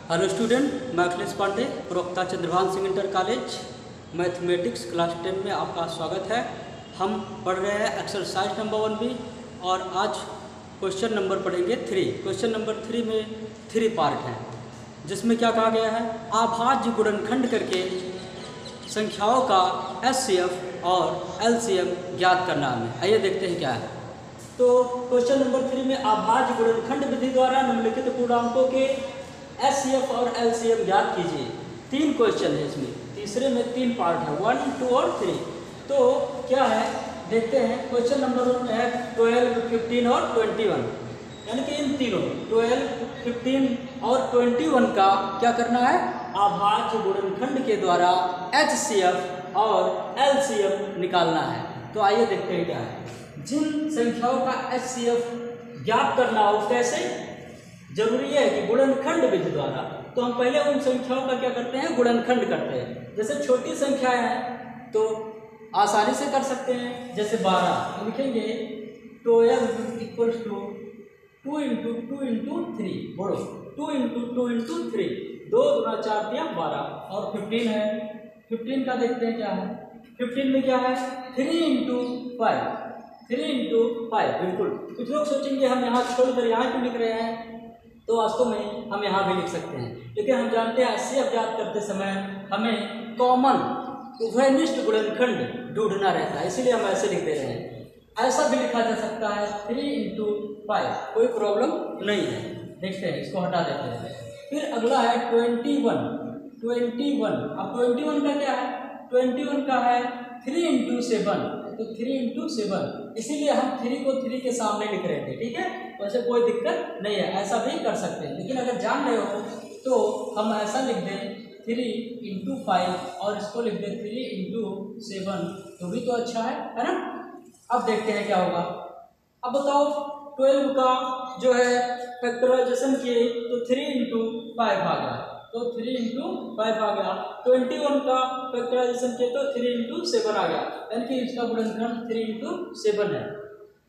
Hello student, मैं अखिलेश पांडे, प्रवक्ता Chandrabhan Singh inter college mathematics class 10 में आपका स्वागत है। हम पढ़ रहे हैं एक्सरसाइज नंबर 1B और आज क्वेश्चन नंबर पढ़ेंगे 3। क्वेश्चन नंबर 3 में 3 पार्ट हैं, जिसमें क्या कहा गया है, अभाज्य गुणनखंड करके संख्याओं का HCF और LCM ज्ञात करना हमें। आइए देखते हैं क्या है। तो क्वेश्चन नंबर 3 में अभाज्य गुणनखंड विधि द्वारा निम्नलिखित पूर्णांकों के HCF और LCM ज्ञात कीजिए। 3 क्वेश्चन है इसमें, तीसरे में 3 पार्ट है, 1, 2 और 3। तो क्या है देखते हैं। क्वेश्चन नंबर 1 में है 12, 15 और 21, यानी कि इन तीनों 12, 15 और 21 का क्या करना है, अभाज्य गुणनखंड के द्वारा HCF और LCM निकालना है। तो आइए देखते हैं क्या है। जिन संख्याओं का HCF ज्ञात करना हो, कैसे जरूरी है कि गुणनखंड विधि द्वारा। तो हम पहले उन संख्याओं का क्या करते हैं, गुणनखंड करते हैं। जैसे छोटी संख्याएं हैं तो आसानी से कर सकते हैं, जैसे 12 तो लिखेंगे 12 इक्वल्स टू 2 इंटू 2 इंटू 3, बोलो 2 इंटू 2 इंटू 3, 2 गुना 4 दिया 12। और 15 है, 15 का देखते हैं क्या है। 15 में क्या है, 3 इंटू 5, 3 इंटू 5। बिल्कुल, कुछ लोग सोचेंगे हम यहाँ छोड़कर यहाँ क्यों लिख रहे हैं, तो वास्तव में हम यहाँ भी लिख सकते हैं, लेकिन हम जानते हैं HCF ज्ञात करते समय हमें कॉमन उभयनिष्ठ गुणनखंड ढूंढना रहता है, इसीलिए हम ऐसे लिख दे रहे हैं। ऐसा भी लिखा जा सकता है 3 इंटू 5, कोई प्रॉब्लम नहीं है। देखते हैं, इसको हटा देते हैं। फिर अगला है 21, 21। अब 21 का क्या है, 21 का है 3 इंटू 7, तो 3 इंटू 7, इसीलिए हम 3 को 3 के सामने लिख रहे थे, ठीक है। वैसे कोई दिक्कत नहीं है, ऐसा भी कर सकते हैं। लेकिन अगर जान रहे हो तो हम ऐसा लिख दें 3 इंटू 5 और इसको लिख दें 3 इंटू 7, तो भी तो अच्छा है ना। अब देखते हैं क्या होगा। अब बताओ 12 का जो है फैक्टराइजेशन किए तो 3 इंटू 5 आ गया, तो 3 इंटू 5 आ गया। 21 का फैक्टराइजेशन किए तो 3 इंटू 7 आ गया, यानी कि इसका गुणनखंड 3 इंटू 7 है।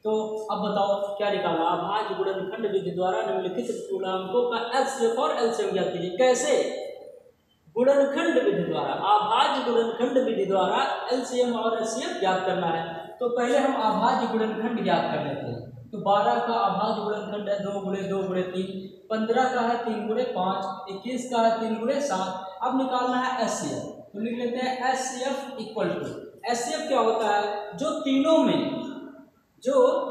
तो अब बताओ क्या निकाला, अभाज्य गुणनखंड विधि द्वारा निम्नलिखित पूर्णांकों का HCF और LCM ज्ञात कीजिए। कैसे, गुणनखंड विधि द्वारा, अभाज्य गुणनखंड विधि द्वारा LCM और HCF ज्ञात करना है। तो पहले हम अभाज्य गुणनखंड ज्ञात कर लेते हैं। तो 12 का अभाज्य गुणनखंड है 2 गुणे 2 गुणे 3, 15 का है 3 गुणे 5, 21 का है 3 गुणे 7। अब निकालना है HCF, तो लिख लेते हैं HCF इक्वल टू, HCF क्या होता है, जो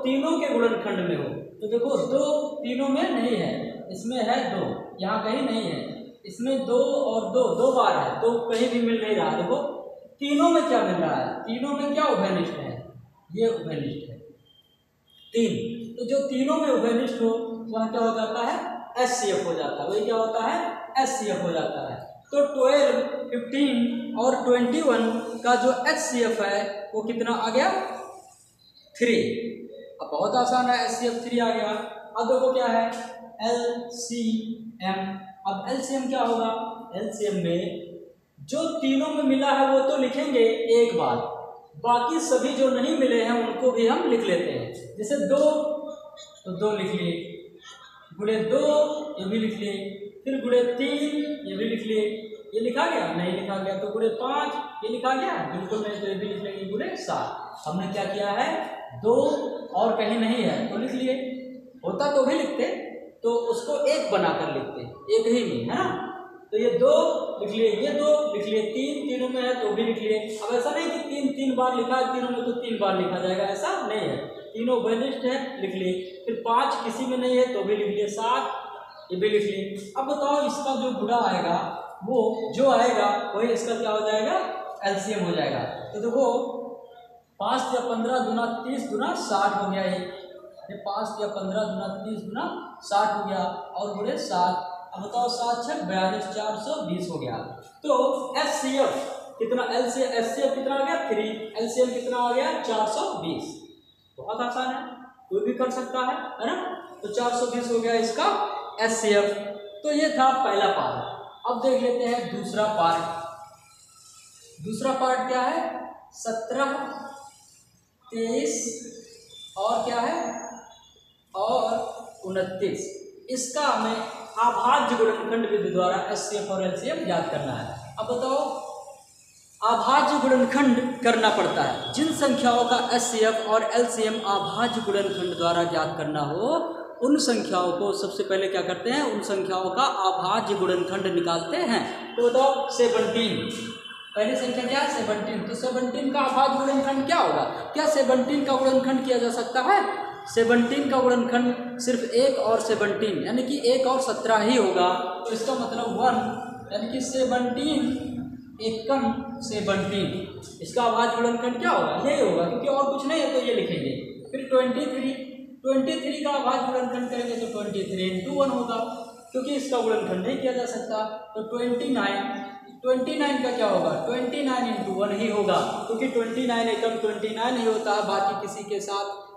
तीनों के गुणनखंड में हो। तो देखो 2 तीनों में नहीं है, इसमें है 2, यहाँ कहीं नहीं है, इसमें 2 और 2 2 बार है, तो कहीं भी मिल नहीं रहा। देखो तीनों में क्या मिल रहा है, तीनों में क्या उभयनिष्ठ है, ये उभयनिष्ठ है 3। तो जो तीनों में उभयनिष्ठ हो वह क्या हो जाता है, HCF हो जाता है। वही क्या होता है, HCF हो जाता है। तो 12, 15 और 21 का जो HCF है वो कितना आ गया, 3। अब बहुत आसान है, HCF 3 आ गया। अब देखो क्या है, LCM। अब LCM क्या होगा, LCM में जो तीनों में मिला है वो तो लिखेंगे एक बार, बाकी सभी जो नहीं मिले हैं उनको भी हम लिख लेते हैं। जैसे 2 तो 2 लिख लिए, गुणे 2 ये भी लिख लिए, फिर गुणे 3 ये भी लिख लिए। ये लिखा गया, नहीं लिखा गया तो गुणे 5 ये लिखा गया, बिल्कुल नहीं, तो ये भी लिख लेंगे गुणे 7। हमने क्या किया है, 2 और कहीं नहीं है तो लिख लिए, होता तो भी लिखते, तो उसको एक बनाकर लिखते, एक ही में है ना। तो ये 2 लिख लिए, ये 2 लिख लिए, 3 तीनों में है तो भी लिख लिए। अब ऐसा नहीं कि 3 3 बार लिखा है तीनों में तो 3 बार लिखा जाएगा, ऐसा नहीं है, तीनों उभयनिष्ठ है, लिख लिए। फिर 5 किसी में नहीं है तो भी लिख लिए, 7 ये भी लिख लिए। अब बताओ इसका जो गुणा आएगा वो जो आएगा वही इसका क्या हो जाएगा, LCM हो जाएगा। तो देखो 5 या 15 गुना 30 गुना 60 हो गया, ये 5 या 15 गुना 30 गुना 60 हो गया, और गुणे 7। अब बताओ 7 6 42, 420 हो गया। तो HCF कितना, HCF कितना आ गया 3, LCM कितना आ गया 420। बहुत आसान है, कोई भी कर सकता है ना। तो 420 हो गया इसका HCF। तो ये था पहला पार्ट। अब देख लेते हैं दूसरा पार्ट। दूसरा पार्ट क्या है, 17, 23 और क्या है, और 29। इसका हमें अभाज्य गुणनखंड विधि द्वारा HCF और LCM ज्ञात करना है। अब बताओ, अभाज्य गुणनखंड करना पड़ता है। जिन संख्याओं का HCF और LCM अभाज्य गुणनखंड द्वारा ज्ञात करना हो, उन संख्याओं को सबसे पहले क्या करते हैं, उन संख्याओं का अभाज्य गुणनखंड निकालते हैं। तो बताओ 17, पहली संख्या क्या है 17, तो 17 का अभाज्य गुणनखंड क्या होगा? क्या 17 का गुणनखंड किया जा सकता है? 17 का गुणनखंड सिर्फ 1 और 17 यानी कि 1 और 17 ही होगा। तो इसका मतलब 1 यानी कि 17 एकम 17, इसका अभाज्य गुणनखंड क्या होगा? यही होगा, क्योंकि और कुछ नहीं है तो ये लिखेंगे। फिर 23 का अभाज्य गुणनखंड करेंगे तो 23 into 1 होगा, क्योंकि इसका गुणनखंड नहीं किया जा सकता। तो 29 का क्या होगा? 29 into 1 ही होगा, क्योंकि 29 एकम 29 ही होता है,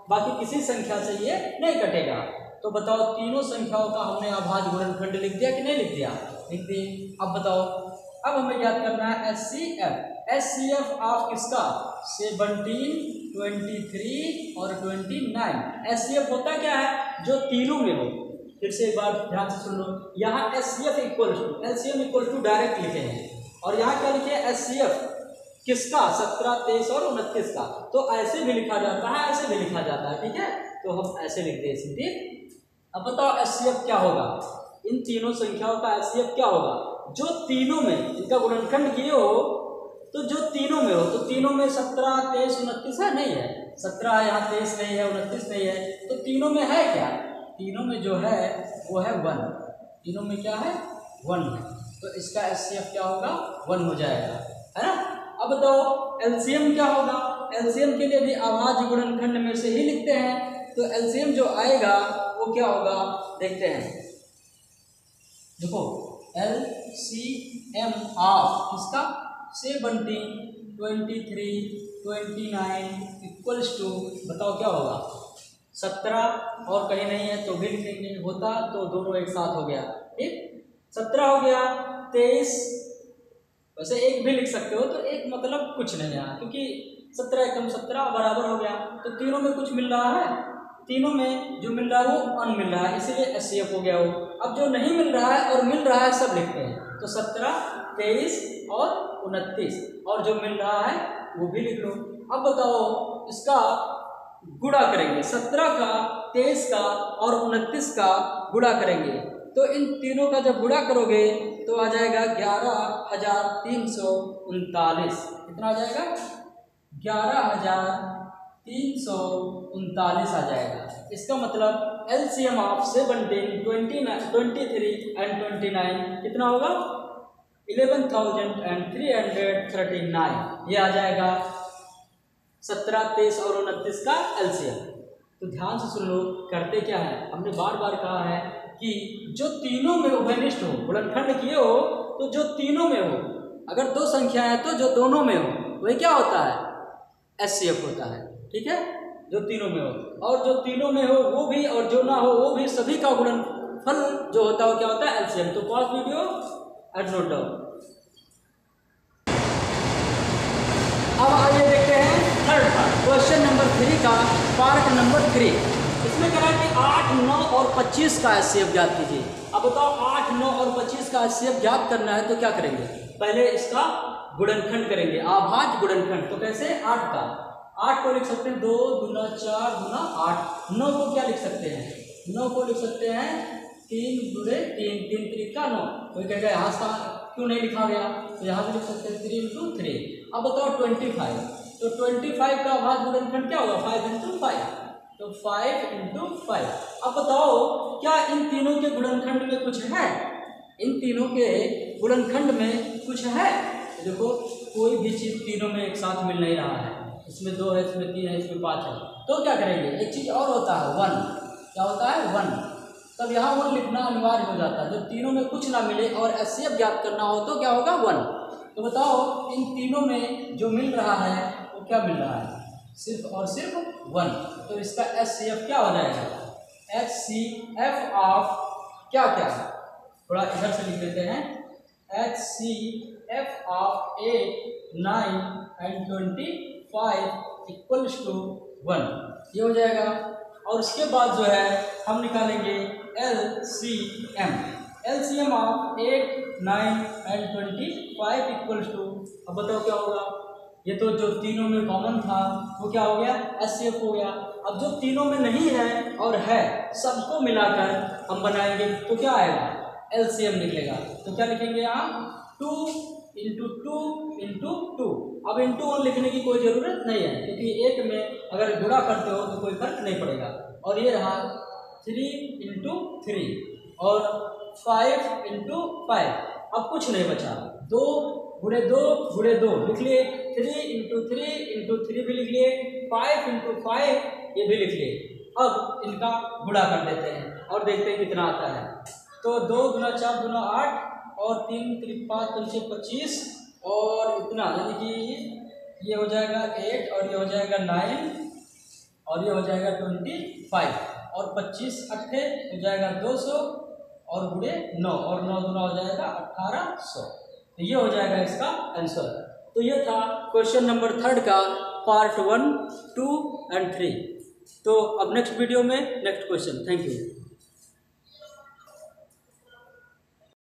बाकी किसी संख्या से ये नहीं कटेगा। तो बताओ, तीनों संख्याओं का हमने अभाज्य गुणनखंड लिख दिया कि नहीं लिख दिया? लिख दिए। अब बताओ, अब हमें याद करना है HCF ऑफ किसका? 17, 23 और 29। HCF होता क्या है? जो तीनों में हो। फिर से एक बार ध्यान से सुन लो, यहाँ HCF equal to LCM equal to direct लिखे हैं, और यहाँ क्या लिखे? HCF किसका? 17, 23 और 29 का। तो ऐसे भी लिखा जाता है, ऐसे भी लिखा जाता है, ठीक है? तो हम ऐसे लिखते हैं सीधे। अब बताओ HCF क्या होगा? इन तीनों संख्याओं का HCF क्या होगा? जो तीनों में इनका गुणनखंड किए हो, तो जो तीनों में हो, तो तीनों में 17, 23, 29 है? नहीं है। 17 है, यहाँ 23 नहीं है, 29 नहीं है, तो तीनों में है क्या? तीनों में जो है वो है 1। तीनों में क्या है? 1 है। तो इसका HCF क्या होगा? 1 हो जाएगा, है ना? अब बताओ LCM क्या होगा? LCM के लिए भी अभाज्य गुणनखंड में से ही लिखते हैं। तो LCM जो आएगा वो क्या होगा? देखते हैं। देखो, LCM ऑफ किसका? 17, 23, 29 इक्वल्स टू, बताओ क्या होगा? 17 और कहीं नहीं है तो भी लिखेंगे, होता तो दोनों एक साथ हो गया, ठीक? 17 हो गया, 23, वैसे एक भी लिख सकते हो, तो एक मतलब कुछ नहीं है, क्योंकि 17 एकम 17 बराबर हो गया। तो तीनों में कुछ मिल रहा है, तीनों में जो मिल रहा है वो 1 मिल रहा है, इसीलिए HCF हो गया वो। अब जो नहीं मिल रहा है और मिल रहा है सब लिखते हैं, तो 17, 23 और 29, और जो मिल रहा है वो भी लिख लो। अब बताओ, इसका गुणा करेंगे, 17 का, 23 का और 29 का गुणा करेंगे, तो इन तीनों का जब गुणा करोगे तो आ जाएगा 11,339। कितना आ जाएगा? 11,339 आ जाएगा। इसका मतलब LCM ऑफ 17, 23 एंड 29 कितना होगा? 11,339। ये आ जाएगा 17, 23 और 29 का LCM। तो ध्यान से सुन लो, करते क्या है, हमने बार बार कहा है कि जो तीनों में उभयनिष्ठ हो, गुणनखंड किए हो, तो जो तीनों में हो, अगर दो संख्या है तो जो दोनों में हो वही क्या होता है? HCF होता है, ठीक है? जो तीनों में हो, और जो तीनों में हो वो भी और जो ना हो वो भी, सभी का गुणनफल जो होता है वो क्या होता है? LCM। तो pause video and note down. अब आइए देखते हैं थर्ड पार्ट, क्वेश्चन नंबर 3 का पार्ट नंबर 3। इसमें कह रहा है कि 8, 9 और 25 का HCF ज्ञात कीजिए। अब बताओ, 8, 9 और 25 का HCF ज्ञात करना है तो क्या करेंगे? पहले इसका गुणनखंड करेंगे, अभाज्य गुणनखंड। तो कैसे? 8 का, 8 को लिख सकते हैं 2 दूना 4 दूना 8। 9 को क्या लिख सकते हैं? 9 को लिख सकते हैं 3 दूने 3, 3 3 का 9। कोई कहेगा यहाँ से क्यों नहीं लिखा गया? तो यहाँ से लिख सकते हैं 3 into 3। अब बताओ 25, तो 25 का अभाज्य गुणनखंड क्या होगा? 5 into 5, तो 5 into 5। अब बताओ, क्या इन तीनों के गुणनखंड में कुछ है? इन तीनों के गुणनखंड में कुछ है? देखो, कोई भी चीज तीनों में एक साथ मिल नहीं रहा है। इसमें 2 है, इसमें 3 है, इसमें 5 है, तो क्या करेंगे? एक चीज और होता है 1। क्या होता है? 1। तब यहाँ 1 लिखना अनिवार्य हो जाता है। जब तीनों में कुछ ना मिले और HCF ज्ञात करना हो तो क्या होगा? 1। तो बताओ, इन तीनों में जो मिल रहा है वो क्या मिल रहा है? सिर्फ और सिर्फ 1। तो इसका HCF क्या हो जाएगा? HCF ऑफ क्या क्या? थोड़ा इधर से लिख देते हैं। HCF of 8, 9 and 25 equals to 1, ये हो जाएगा। और उसके बाद जो है हम निकालेंगे LCM, LCM of 8, 9 and 25 equals to, अब बताओ क्या होगा। ये तो जो तीनों में कॉमन था वो क्या हो गया, HCF हो गया। अब जो तीनों में नहीं है और है सबको मिलाकर हम बनाएंगे तो क्या आएगा, LCM निकलेगा। तो क्या लिखेंगे यहाँ, 2 इंटू 2 इंटू 2। अब इंटू 1 लिखने की कोई ज़रूरत नहीं है क्योंकि एक में अगर गुणा करते हो तो कोई फर्क नहीं पड़ेगा। और ये रहा 3 इंटू 3 और 5 इंटू 5। अब कुछ नहीं बचा, 2 गुणे 2 गुणे 2 लिख लिए, 3 इंटू 3 भी लिख लिए, 5 इंटू 5 ये भी लिख लिए। अब इनका गुणा कर देते हैं और देखते हैं कितना आता है। तो 2 गुना 4 गुना 8 और 3 3 5 5 25 और इतना, यानी कि ये हो जाएगा 8 और ये हो जाएगा 9 और ये हो जाएगा 25 और 25 अट्ठे हो जाएगा 200 और गुणे 9 और 9 दूना हो जाएगा 1800। तो ये हो जाएगा इसका आंसर। तो ये था क्वेश्चन नंबर 3 का पार्ट 1, 2 एंड 3। तो अब नेक्स्ट वीडियो में नेक्स्ट क्वेश्चन। Thank you.